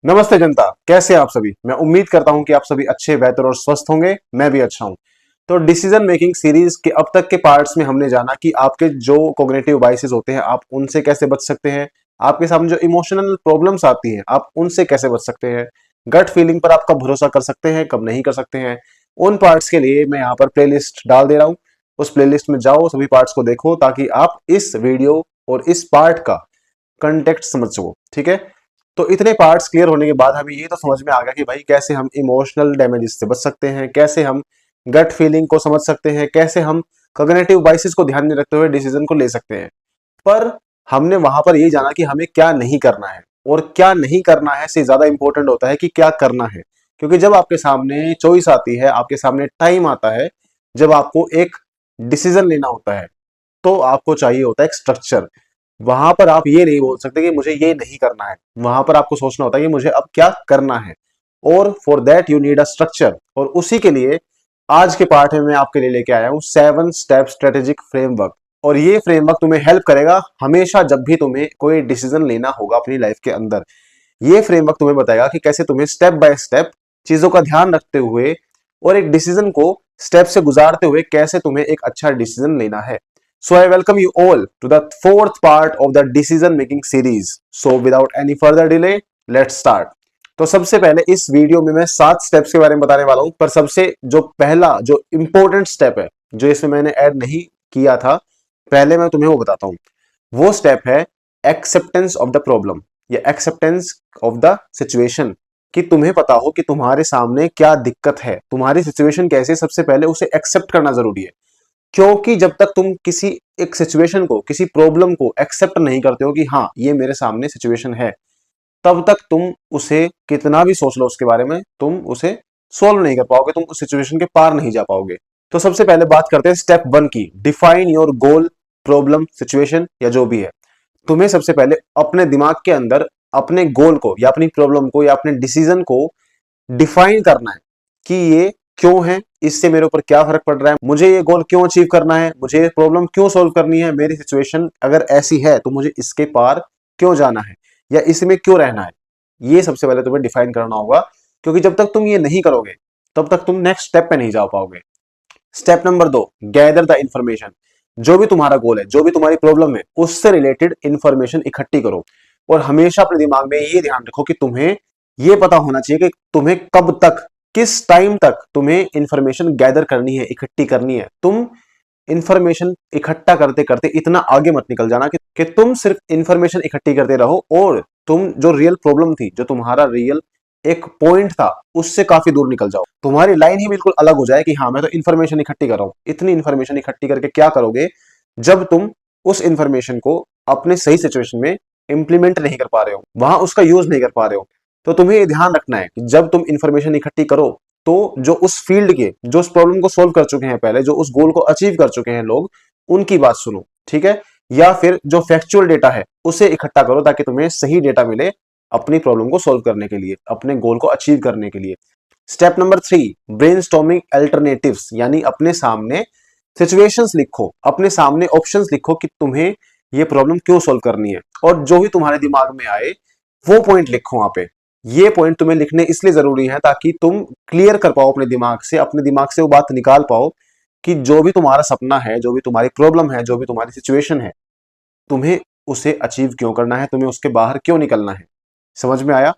नमस्ते जनता, कैसे हैं आप सभी। मैं उम्मीद करता हूं कि आप सभी अच्छे, बेहतर और स्वस्थ होंगे। मैं भी अच्छा हूं। तो डिसीजन मेकिंग सीरीज के अब तक के पार्ट्स में हमने जाना कि आपके जो कॉग्निटिव बायसेस होते हैं आप उनसे कैसे बच सकते हैं। आपके सामने जो इमोशनल प्रॉब्लम्स आती हैं आप उनसे कैसे बच सकते हैं। गट फीलिंग पर आप कब भरोसा कर सकते हैं, कब नहीं कर सकते हैं। उन पार्ट्स के लिए मैं यहाँ पर प्लेलिस्ट डाल दे रहा हूँ। उस प्लेलिस्ट में जाओ, सभी पार्ट्स को देखो ताकि आप इस वीडियो और इस पार्ट का कंटेक्ट समझ सको। ठीक है। तो इतने पार्ट्स क्लियर होने के बाद हमें ये तो समझ में आ गया कि भाई कैसे हम इमोशनल डैमेजेस से बच सकते हैं, कैसे हम गट फीलिंग को समझ सकते हैं, कैसे हम कॉग्निटिव बाइसेस को ध्यान में रखते हुए डिसीजन को ले सकते हैं। पर हमने वहां पर ये जाना कि हमें क्या नहीं करना है, और क्या नहीं करना है से ज्यादा इंपॉर्टेंट होता है कि क्या करना है। क्योंकि जब आपके सामने चॉइस आती है, आपके सामने टाइम आता है, जब आपको एक डिसीजन लेना होता है, तो आपको चाहिए होता है एक स्ट्रक्चर। वहां पर आप ये नहीं बोल सकते कि मुझे ये नहीं करना है। वहां पर आपको सोचना होता है कि मुझे अब क्या करना है, और for that you need a structure. और उसी के लिए आज के पार्ट में मैं आपके लिए लेके आया हूं 7 स्टेप स्ट्रेटेजिक फ्रेमवर्क। और ये फ्रेमवर्क तुम्हें हेल्प करेगा हमेशा जब भी तुम्हें कोई डिसीजन लेना होगा अपनी लाइफ के अंदर। ये फ्रेमवर्क तुम्हें बताएगा कि कैसे तुम्हें स्टेप बाय स्टेप चीजों का ध्यान रखते हुए और एक डिसीजन को स्टेप से गुजारते हुए कैसे तुम्हें एक अच्छा डिसीजन लेना है। So I welcome you all to the fourth part of the decision making series. So without any further delay, let's start. तो सबसे पहले इस वीडियो में मैं 7 स्टेप्स के बारे में बताने वाला हूं, पर सबसे जो पहला जो इंपॉर्टेंट स्टेप है जो इसमें मैंने ऐड नहीं किया था, पहले मैं तुम्हें वो बताता हूं। वो स्टेप है एक्सेप्टेंस ऑफ द प्रॉब्लम या एक्सेप्टेंस ऑफ द सिचुएशन। कि तुम्हें पता हो कि तुम्हारे सामने क्या दिक्कत है, तुम्हारी सिचुएशन कैसे, सबसे पहले उसे एक्सेप्ट करना जरूरी है। क्योंकि जब तक तुम किसी एक सिचुएशन को, किसी प्रॉब्लम को एक्सेप्ट नहीं करते हो कि हाँ ये मेरे सामने सिचुएशन है, तब तक तुम उसे कितना भी सोच लो उसके बारे में, तुम उसे सोल्व नहीं कर पाओगे, तुम उस सिचुएशन के पार नहीं जा पाओगे। तो सबसे पहले बात करते हैं स्टेप 1 की। Define your goal, problem, situation या जो भी है। तुम्हें सबसे पहले अपने दिमाग के अंदर अपने गोल को या अपनी प्रॉब्लम को या अपने डिसीजन को डिफाइन करना है कि ये क्यों है, इससे मेरे ऊपर क्या फर्क पड़ रहा है, मुझे ये गोल क्यों अचीव करना है, मुझे ये प्रॉब्लम क्यों सॉल्व करनी है, मेरी सिचुएशन अगर ऐसी है तो मुझे इसके पार क्यों जाना है या इसमें क्यों रहना है। ये सबसे पहले तुम्हें डिफाइन करना होगा, क्योंकि जब तक तुम ये नहीं करोगे तब तक तुम नेक्स्ट स्टेप पे नहीं जा पाओगे। Step number 2, gather the information. जो भी तुम्हारा गोल है, जो भी तुम्हारी प्रॉब्लम है, उससे रिलेटेड इंफॉर्मेशन इकट्ठी करो। और हमेशा अपने दिमाग में ये ध्यान रखो कि तुम्हें ये पता होना चाहिए कि तुम्हें कब तक, किस टाइम तक तुम्हें इंफॉर्मेशन गैदर करनी है, इकट्ठी करनी है। तुम इंफॉर्मेशन इकट्ठा करते करते इतना आगे मत निकल जाना कि तुम सिर्फ इंफॉर्मेशन इकट्ठी करते रहो और तुम जो रियल प्रॉब्लम थी, जो तुम्हारा रियल एक पॉइंट था, उससे काफी दूर निकल जाओ। तुम्हारी लाइन ही बिल्कुल अलग हो जाए कि हाँ मैं तो इंफॉर्मेशन इकट्ठी कर रहा हूं। इतनी इंफॉर्मेशन इकट्ठी करके क्या करोगे जब तुम उस इंफॉर्मेशन को अपने सही सिचुएशन में इंप्लीमेंट नहीं कर पा रहे हो, वहां उसका यूज नहीं कर पा रहे हो। तो तुम्हें ये ध्यान रखना है कि जब तुम इंफॉर्मेशन इकट्ठी करो तो जो उस फील्ड के, जो उस प्रॉब्लम को सोल्व कर चुके हैं पहले, जो उस गोल को अचीव कर चुके हैं लोग, उनकी बात सुनो। ठीक है। या फिर जो फैक्चुअल डेटा है उसे इकट्ठा करो ताकि तुम्हें सही डेटा मिले अपनी प्रॉब्लम को सोल्व करने के लिए, अपने गोल को अचीव करने के लिए। स्टेप नंबर 3, ब्रेनस्टॉर्मिंग अल्टरनेटिव्स, यानी अपने सामने सिचुएशंस लिखो, अपने सामने ऑप्शंस लिखो कि तुम्हें ये प्रॉब्लम क्यों सोल्व करनी है। और जो भी तुम्हारे दिमाग में आए वो पॉइंट लिखो वहां पे। ये पॉइंट तुम्हें लिखने इसलिए जरूरी है ताकि तुम क्लियर कर पाओ अपने दिमाग से वो बात निकाल पाओ कि जो भी तुम्हारा सपना है, जो भी तुम्हारी प्रॉब्लम है, जो भी तुम्हारी सिचुएशन है, तुम्हें उसे अचीव क्यों करना है, तुम्हें उसके बाहर क्यों निकलना है। समझ में आया।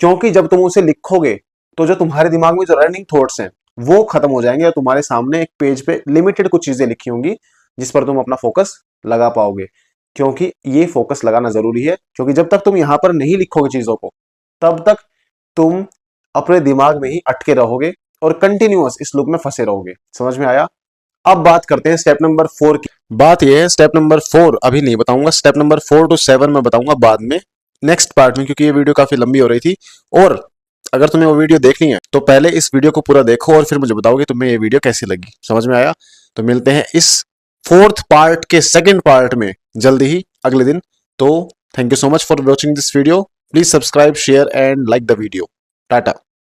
क्योंकि जब तुम उसे लिखोगे तो जो तुम्हारे दिमाग में जो रनिंग थॉट्स हैं वो खत्म हो जाएंगे और तुम्हारे सामने एक पेज पे लिमिटेड कुछ चीजें लिखी होंगी जिस पर तुम अपना फोकस लगा पाओगे। क्योंकि ये फोकस लगाना जरूरी है, क्योंकि जब तक तुम यहां पर नहीं लिखोगे चीजों को, तब तक तुम अपने दिमाग में ही अटके रहोगे और कंटिन्यूअस इस लूप में फंसे रहोगे। समझ में आया। अब बात करते हैं स्टेप नंबर 4 की। बात यह है, स्टेप नंबर 4 अभी नहीं बताऊंगा, स्टेप नंबर 4 to 7 में बताऊंगा बाद में, नेक्स्ट पार्ट में, क्योंकि ये वीडियो काफी लंबी हो रही थी। और अगर तुम्हें वो वीडियो देखनी है तो पहले इस वीडियो को पूरा देखो और फिर मुझे बताओ कि तुम्हें ये वीडियो कैसी लगी। समझ में आया। तो मिलते हैं इस 4th पार्ट के 2nd पार्ट में जल्दी ही अगले दिन। तो thank you so much for watching this video. Please subscribe, share and like the video. Tata.